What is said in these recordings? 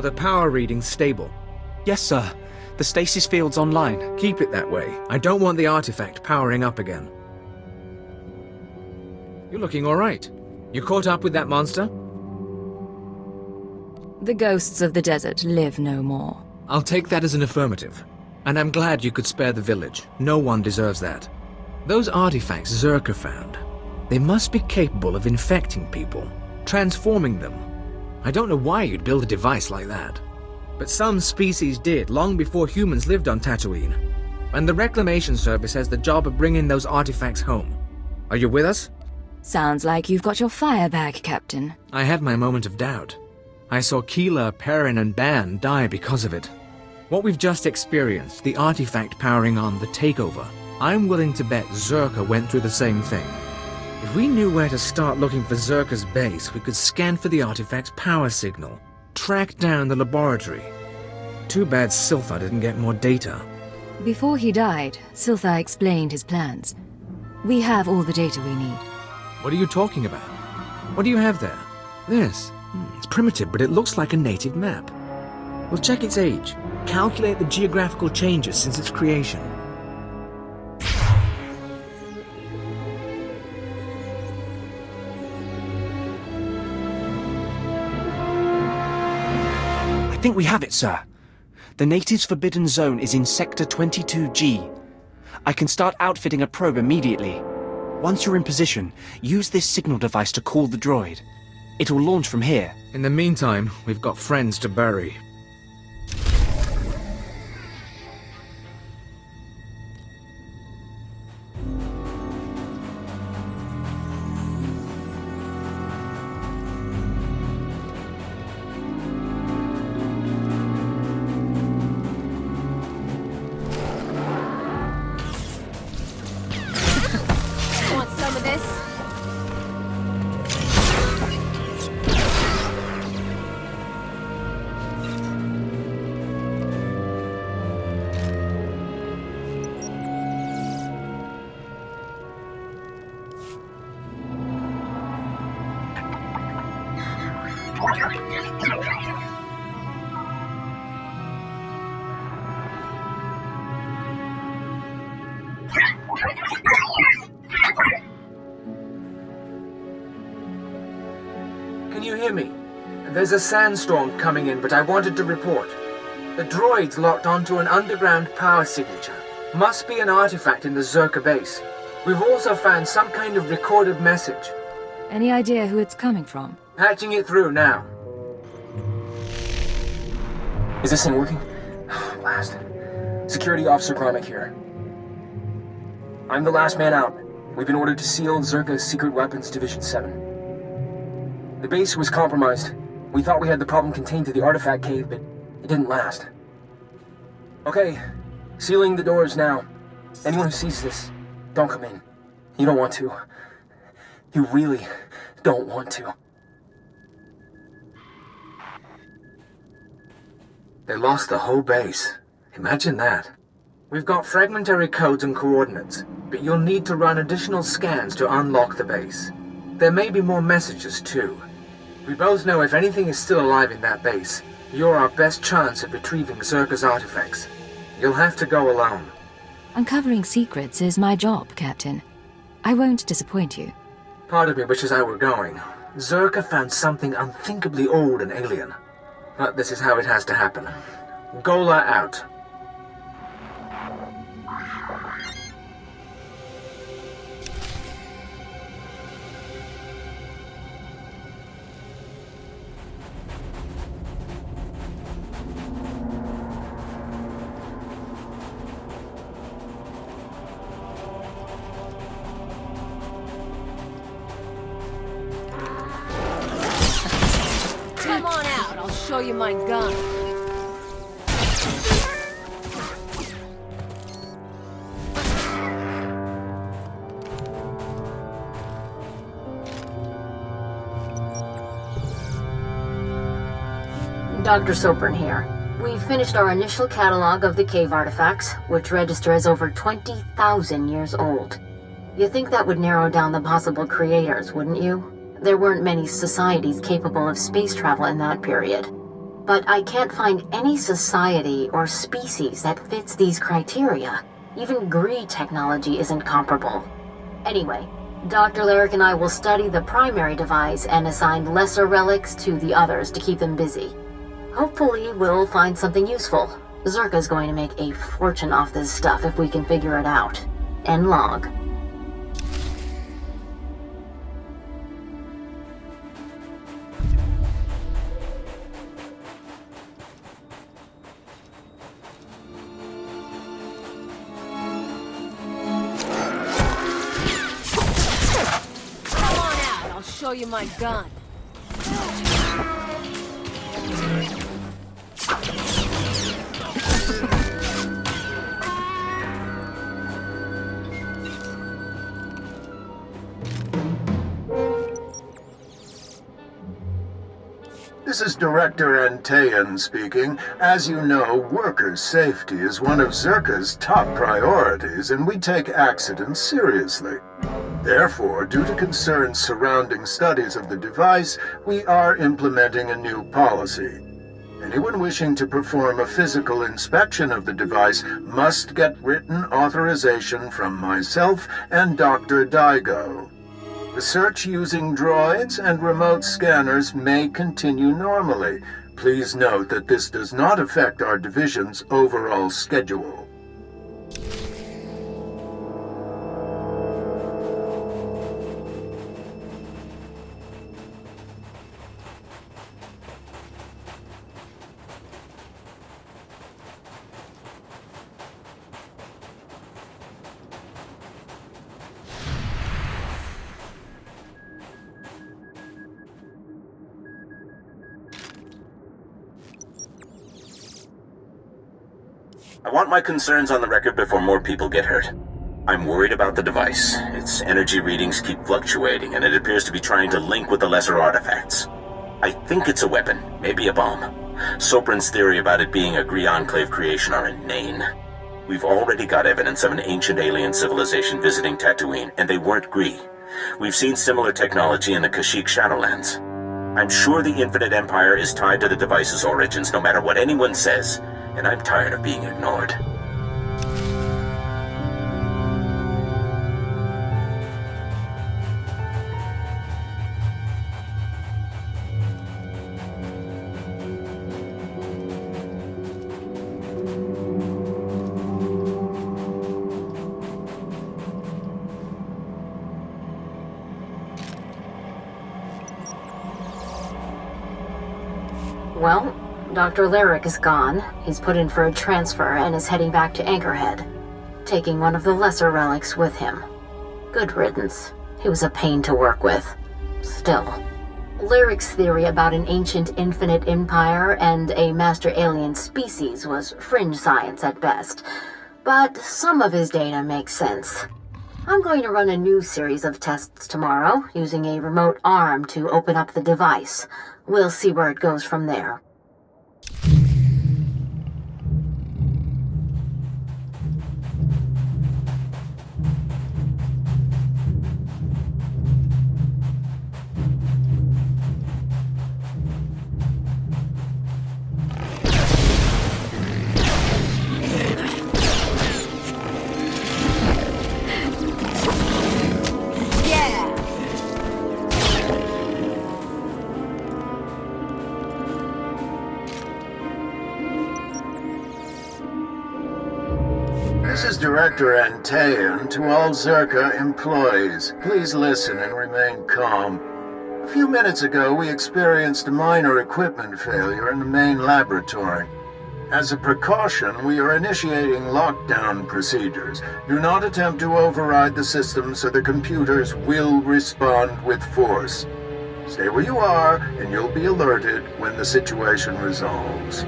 the power reading's stable? Yes, sir. The stasis field's online. Keep it that way. I don't want the artifact powering up again. You're looking all right. You caught up with that monster? The ghosts of the desert live no more. I'll take that as an affirmative. And I'm glad you could spare the village. No one deserves that. Those artifacts Czerka found, they must be capable of infecting people, transforming them. I don't know why you'd build a device like that. But some species did long before humans lived on Tatooine. And the Reclamation Service has the job of bringing those artifacts home. Are you with us? Sounds like you've got your fire back, Captain. I had my moment of doubt. I saw Keela, Perrin, and Ban die because of it. What we've just experienced, the artifact powering on the takeover, I'm willing to bet Czerka went through the same thing. If we knew where to start looking for Czerka's base, we could scan for the artifact's power signal, track down the laboratory. Too bad Siltha didn't get more data. Before he died, Siltha explained his plans. We have all the data we need. What are you talking about? What do you have there? This. It's primitive, but it looks like a native map. We'll check its age, calculate the geographical changes since its creation. I think we have it, sir. The natives' forbidden zone is in Sector 22G. I can start outfitting a probe immediately. Once you're in position, use this signal device to call the droid. It'll launch from here. In the meantime, we've got friends to bury. Want some of this? Can you hear me? There's a sandstorm coming in, but I wanted to report. The droid's locked onto an underground power signature. Must be an artifact in the Czerka base. We've also found some kind of recorded message. Any idea who it's coming from? Patching it through now. Is this thing working? Last. Security Officer Gromick here. I'm the last man out. We've been ordered to seal Czerka's Secret Weapons Division 7. The base was compromised. We thought we had the problem contained to the artifact cave, but it didn't last. Okay, sealing the doors now. Anyone who sees this, don't come in. You don't want to. You really don't want to. They lost the whole base. Imagine that. We've got fragmentary codes and coordinates, but you'll need to run additional scans to unlock the base. There may be more messages, too. We both know if anything is still alive in that base, you're our best chance of retrieving Czerka's artifacts. You'll have to go alone. Uncovering secrets is my job, Captain. I won't disappoint you. Part of me wishes I were going. Czerka found something unthinkably old and alien. But this is how it has to happen. Gola out. Come on out, I'll show you my gun. Dr. Sopern here. We finished our initial catalog of the cave artifacts, which register as over 20,000 years old. You think that would narrow down the possible creators, wouldn't you? There weren't many societies capable of space travel in that period. but I can't find any society or species that fits these criteria. Even Gree technology isn't comparable. Anyway, Dr. Lyric and I will study the primary device and assign lesser relics to the others to keep them busy. Hopefully, we'll find something useful. Czerka's going to make a fortune off this stuff if we can figure it out. End log. Come on out, I'll show you my gun. This is Director Antaean speaking. As you know, worker safety is one of Czerka's top priorities, and we take accidents seriously. Therefore, due to concerns surrounding studies of the device, we are implementing a new policy. Anyone wishing to perform a physical inspection of the device must get written authorization from myself and Dr. Daigo. The search using droids and remote scanners may continue normally. Please note that this does not affect our division's overall schedule. I want my concerns on the record before more people get hurt. I'm worried about the device. Its energy readings keep fluctuating, and it appears to be trying to link with the lesser artifacts. I think it's a weapon, maybe a bomb. Sopran's theory about it being a Gree Enclave creation are inane. We've already got evidence of an ancient alien civilization visiting Tatooine, and they weren't Gree. We've seen similar technology in the Kashyyyk Shadowlands. I'm sure the Infinite Empire is tied to the device's origins, no matter what anyone says. And I'm tired of being ignored. Well, Dr. Lyric is gone. He's put in for a transfer and is heading back to Anchorhead, taking one of the lesser relics with him. Good riddance. He was a pain to work with. Still, Lyric's theory about an ancient infinite empire and a master alien species was fringe science at best, but some of his data makes sense. I'm going to run a new series of tests tomorrow, using a remote arm to open up the device. We'll see where it goes from there. This is Director Antaean to all Czerka employees. Please listen and remain calm. A few minutes ago, we experienced a minor equipment failure in the main laboratory. As a precaution, we are initiating lockdown procedures. Do not attempt to override the system, so the computers will respond with force. Stay where you are, and you'll be alerted when the situation resolves.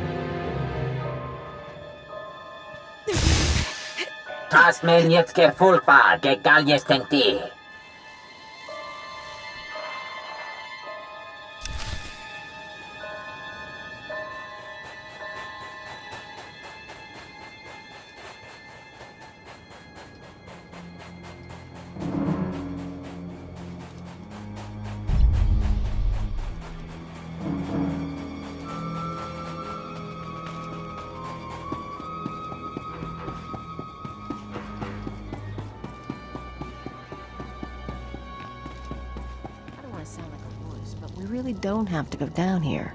Tas men jetzt gefulpa, gegal jestem ty. really don't have to go down here.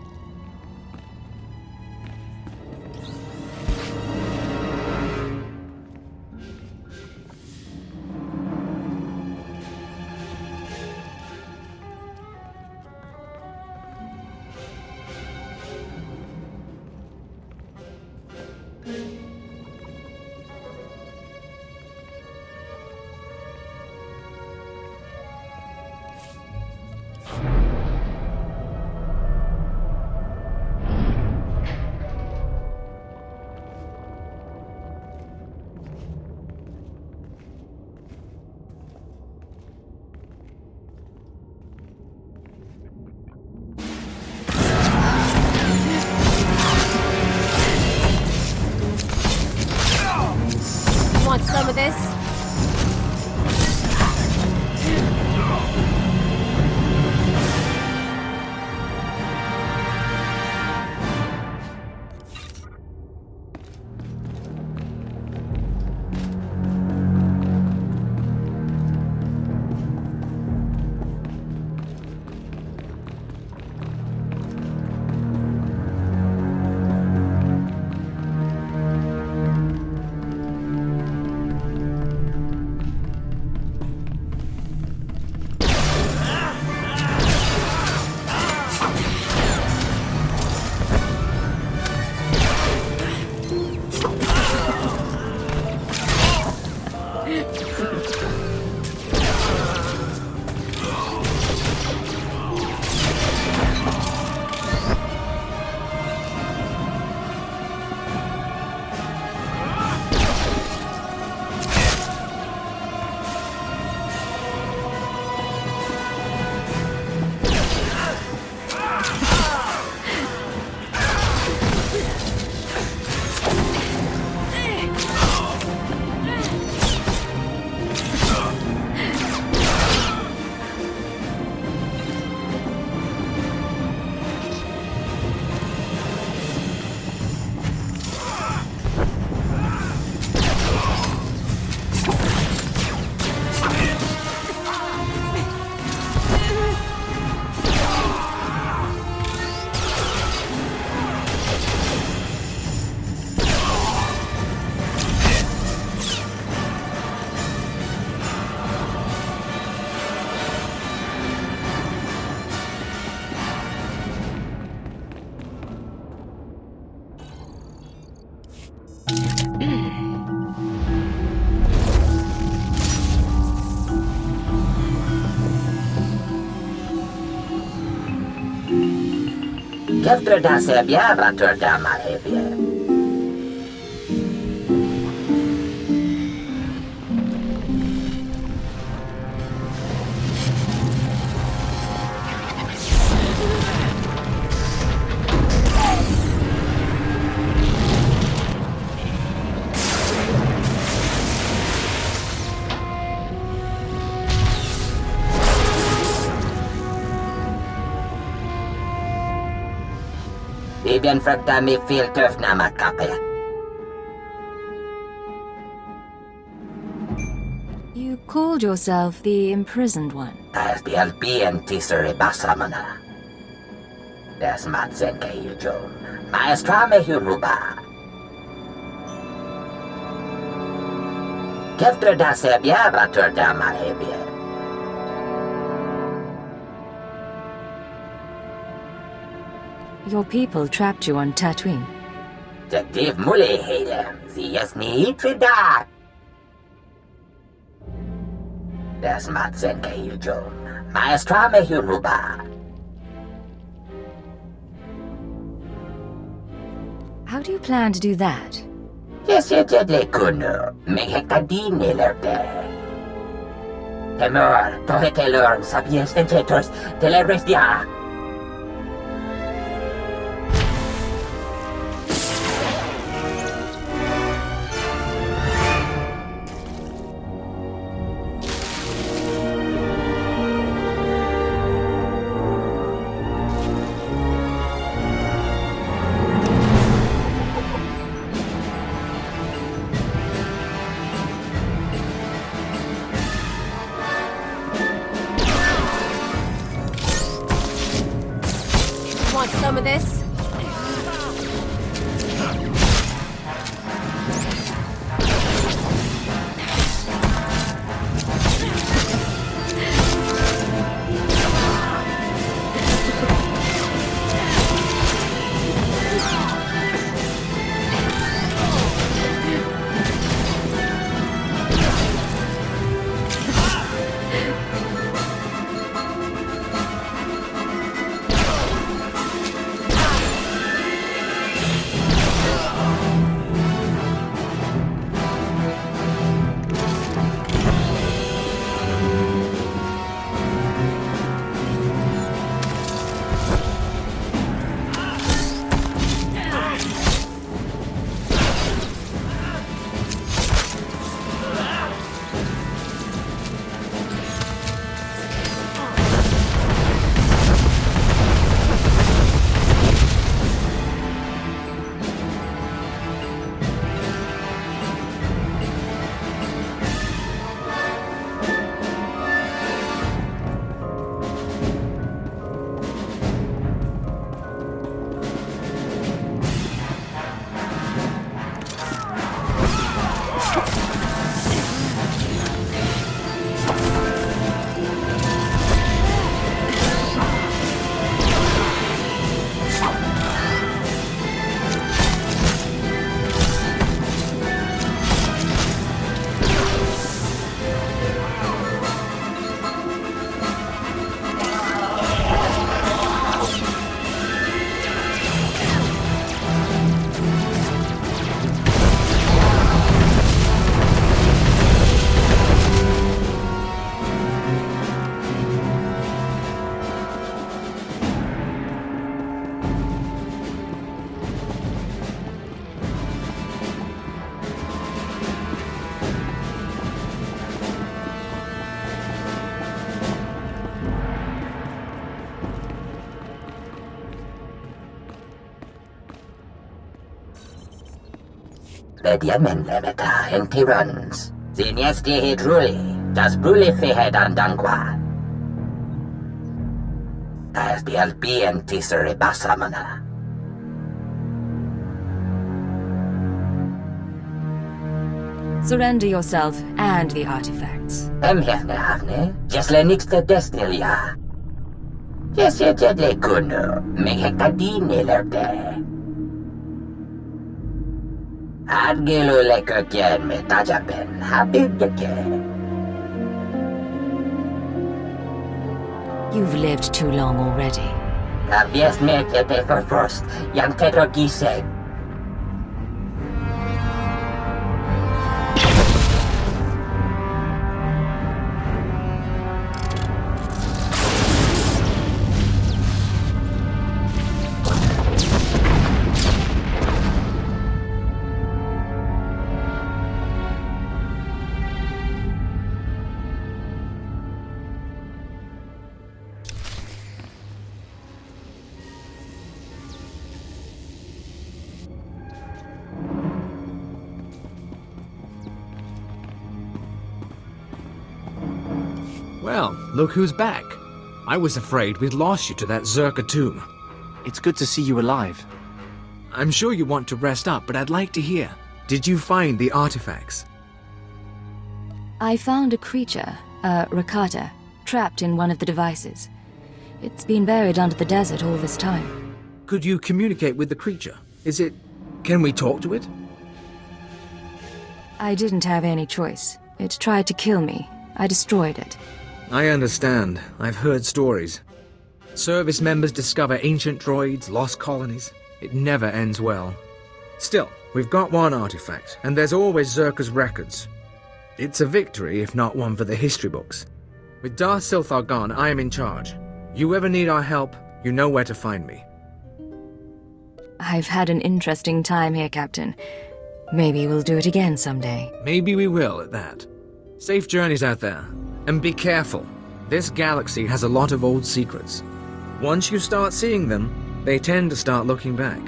Want some of this? Efter det ser bjäva tördammar hebje. Bibien fruktar mig fel töfna matkappe. You called yourself the imprisoned one. Taas bien tiseri basamana. Des matsenke yujon. Maestrame huruba. Keftre da se bjäva tördammar hebje. Your people trapped you on Tatooine. Div mule hele. Zies ni trida. Des matsenke yujon. Maestrame huruba. How do you plan to do that? Yes, you did le kuno. Mehekadini lerte. Temor, tohetelor, sabies tentetos, telerestia. Bediamen lemeta en tirans. Ziniesti hidruli, das bruli fehed andangua. As bialbien tisere basamana. Surrender yourself and the artifacts. Hefne havne, jesle nixte destilia. Jesse jedle kuno, mehekadine lerde. Adgelu lekokien me tajaben, habibdeke. You've lived too long already. Kabies me kete for first, yang teto giseg. Well, look who's back. I was afraid we'd lost you to that Czerka tomb. It's good to see you alive. I'm sure you want to rest up, but I'd like to hear. Did you find the artifacts? I found a creature, a Rakata, trapped in one of the devices. It's been buried under the desert all this time. Could you communicate with the creature? Can we talk to it? I didn't have any choice. It tried to kill me. I destroyed it. I understand. I've heard stories. Service members discover ancient droids, lost colonies. It never ends well. Still, we've got one artifact, and there's always Czerka's records. It's a victory, if not one for the history books. With Darth SWTOR gone, I am in charge. You ever need our help, you know where to find me. I've had an interesting time here, Captain. Maybe we'll do it again someday. Maybe we will, at that. Safe journeys out there. And be careful. This galaxy has a lot of old secrets. Once you start seeing them, they tend to start looking back.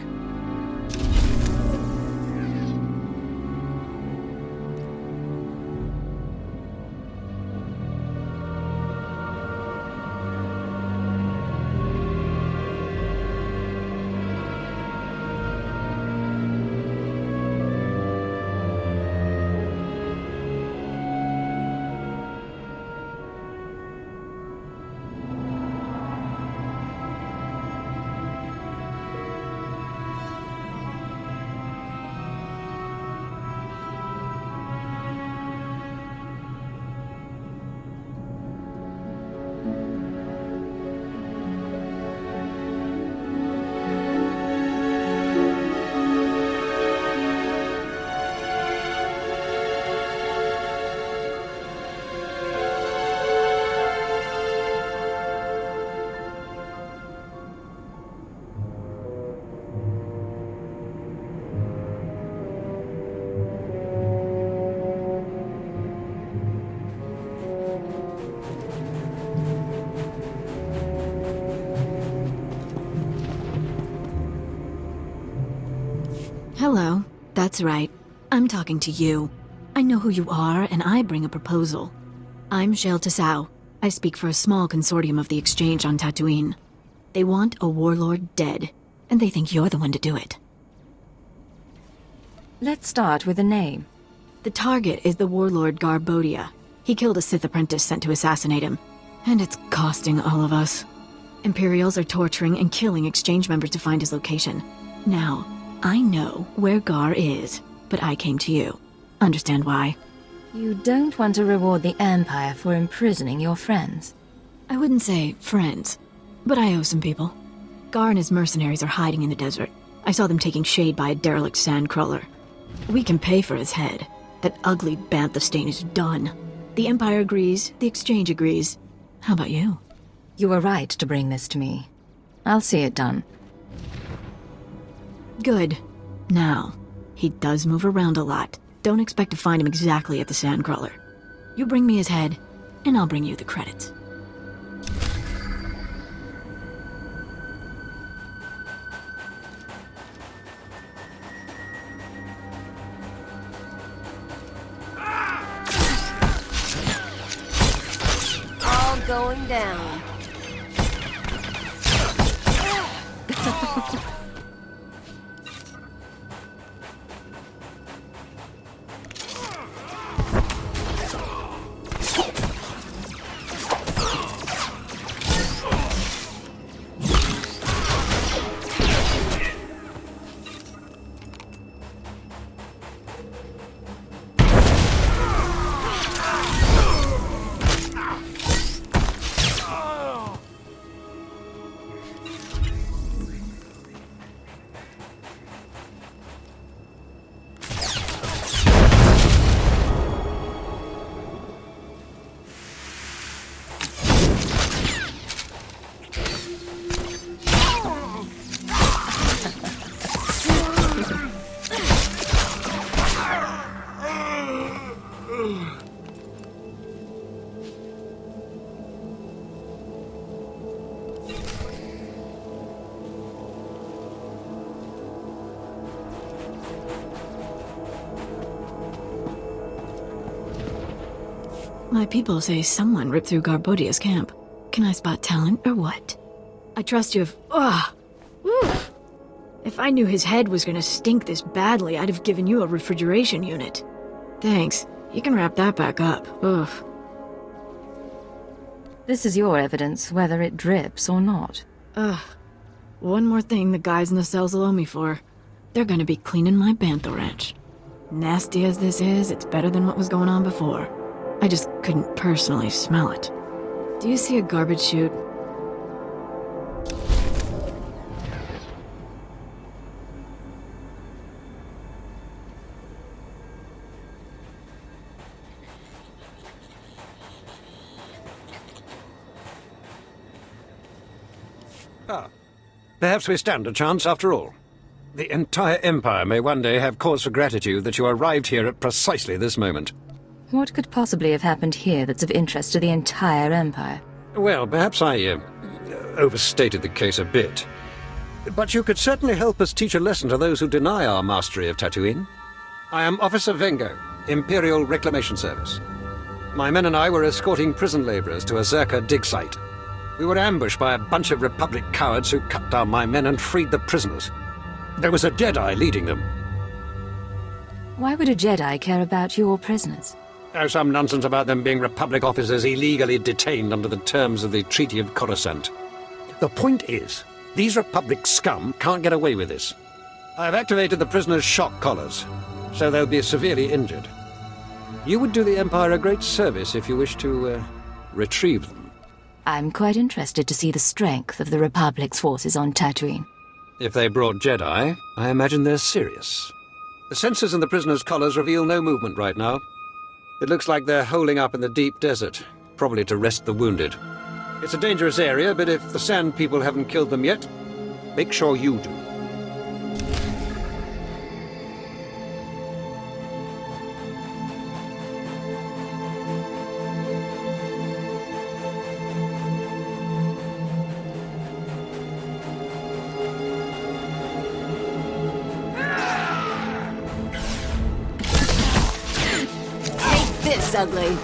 Hello. That's right. I'm talking to you. I know who you are, and I bring a proposal. I'm Shael Tassau. I speak for a small consortium of the Exchange on Tatooine. They want a warlord dead, and they think you're the one to do it. Let's start with a name. The target is the warlord Garbodia. He killed a Sith apprentice sent to assassinate him, and it's costing all of us. Imperials are torturing and killing Exchange members to find his location. Now, I know where Gar is, but I came to you. Understand why? You don't want to reward the Empire for imprisoning your friends. I wouldn't say friends, but I owe some people. Gar and his mercenaries are hiding in the desert. I saw them taking shade by a derelict sandcrawler. We can pay for his head. That ugly bantha stain is done. The Empire agrees, the Exchange agrees. How about you? You were right to bring this to me. I'll see it done. Good. Now, he does move around a lot. Don't expect to find him exactly at the sandcrawler. You bring me his head, and I'll bring you the credits. going down. My people say someone ripped through Garbodia's camp. Can I spot talent or what? I trust you if... Ugh! Oof. If I knew his head was gonna stink this badly, I'd have given you a refrigeration unit. Thanks. You can wrap that back up. Ugh. This is your evidence, whether it drips or not. Ugh. One more thing the guys in the cells will owe me for. They're gonna be cleaning my bantha ranch. Nasty as this is, it's better than what was going on before. I just couldn't personally smell it. Do you see a garbage chute? Ah, perhaps we stand a chance after all. The entire Empire may one day have cause for gratitude that you arrived here at precisely this moment. What could possibly have happened here that's of interest to the entire Empire? Well, perhaps I overstated the case a bit. But you could certainly help us teach a lesson to those who deny our mastery of Tatooine. I am Officer Vengo, Imperial Reclamation Service. My men and I were escorting prison laborers to a Czerka dig site. We were ambushed by a bunch of Republic cowards who cut down my men and freed the prisoners. There was a Jedi leading them. Why would a Jedi care about your prisoners? Oh, some nonsense about them being Republic officers illegally detained under the terms of the Treaty of Coruscant. The point is, these Republic scum can't get away with this. I've activated the prisoners' shock collars, so they'll be severely injured. You would do the Empire a great service if you wish to, retrieve them. I'm quite interested to see the strength of the Republic's forces on Tatooine. If they brought Jedi, I imagine they're serious. The sensors in the prisoners' collars reveal no movement right now. It looks like they're holing up in the deep desert, probably to rest the wounded. It's a dangerous area, but if the Sand People haven't killed them yet, make sure you do. This ugly.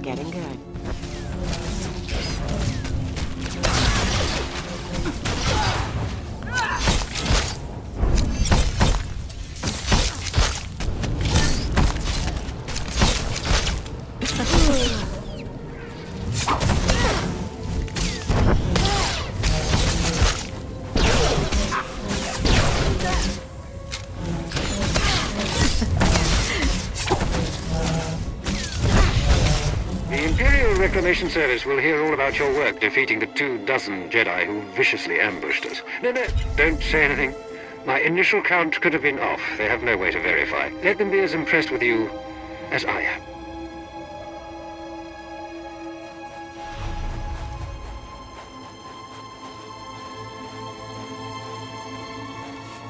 getting good. The Imperial Reclamation Service will hear all about your work defeating the 24 Jedi who viciously ambushed us. No, don't say anything. My initial count could have been off. They have no way to verify. Let them be as impressed with you as I am.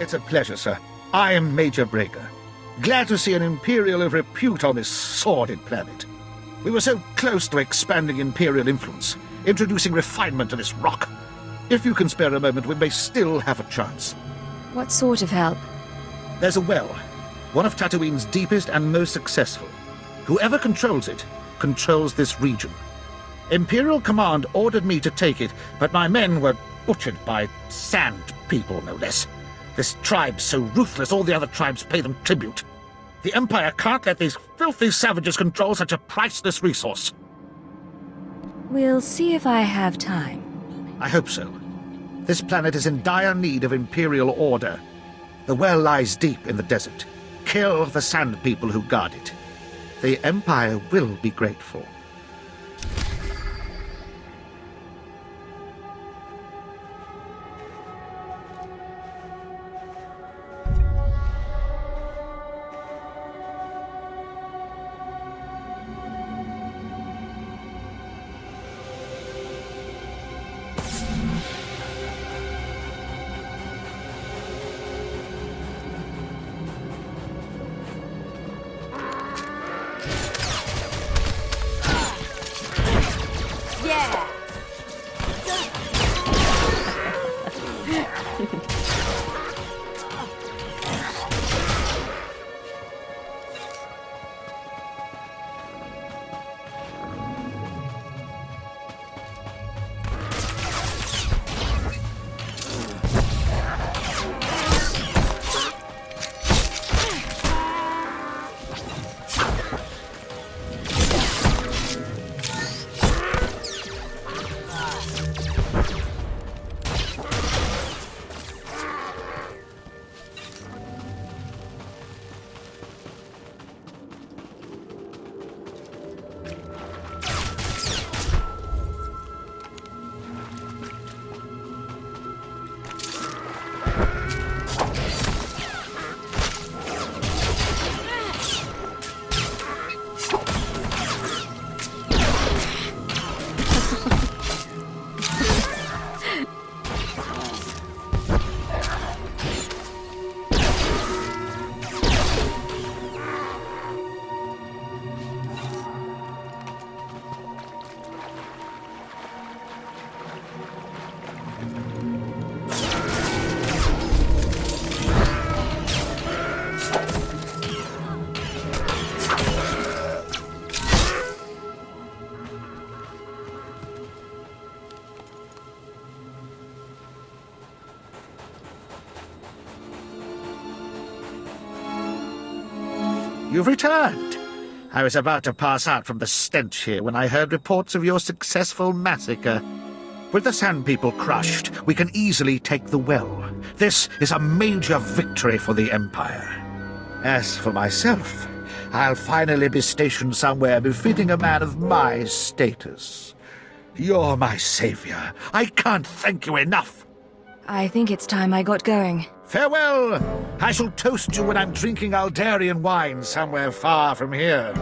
It's a pleasure, sir. I am Major Breaker. Glad to see an Imperial of repute on this sordid planet. We were so close to expanding Imperial influence, introducing refinement to this rock. If you can spare a moment, we may still have a chance. What sort of help? There's a well, one of Tatooine's deepest and most successful. Whoever controls it, controls this region. Imperial Command ordered me to take it, but my men were butchered by sand people, no less. This tribe's so ruthless, all the other tribes pay them tribute. The Empire can't let these filthy savages control such a priceless resource. We'll see if I have time. I hope so. This planet is in dire need of Imperial order. The well lies deep in the desert. Kill the sand people who guard it. The Empire will be grateful. You've returned. I was about to pass out from the stench here when I heard reports of your successful massacre. With the Sand People crushed, we can easily take the well. This is a major victory for the Empire. As for myself, I'll finally be stationed somewhere befitting a man of my status. You're my savior. I can't thank you enough. I think it's time I got going. Farewell! I shall toast you when I'm drinking Aldarian wine somewhere far from here.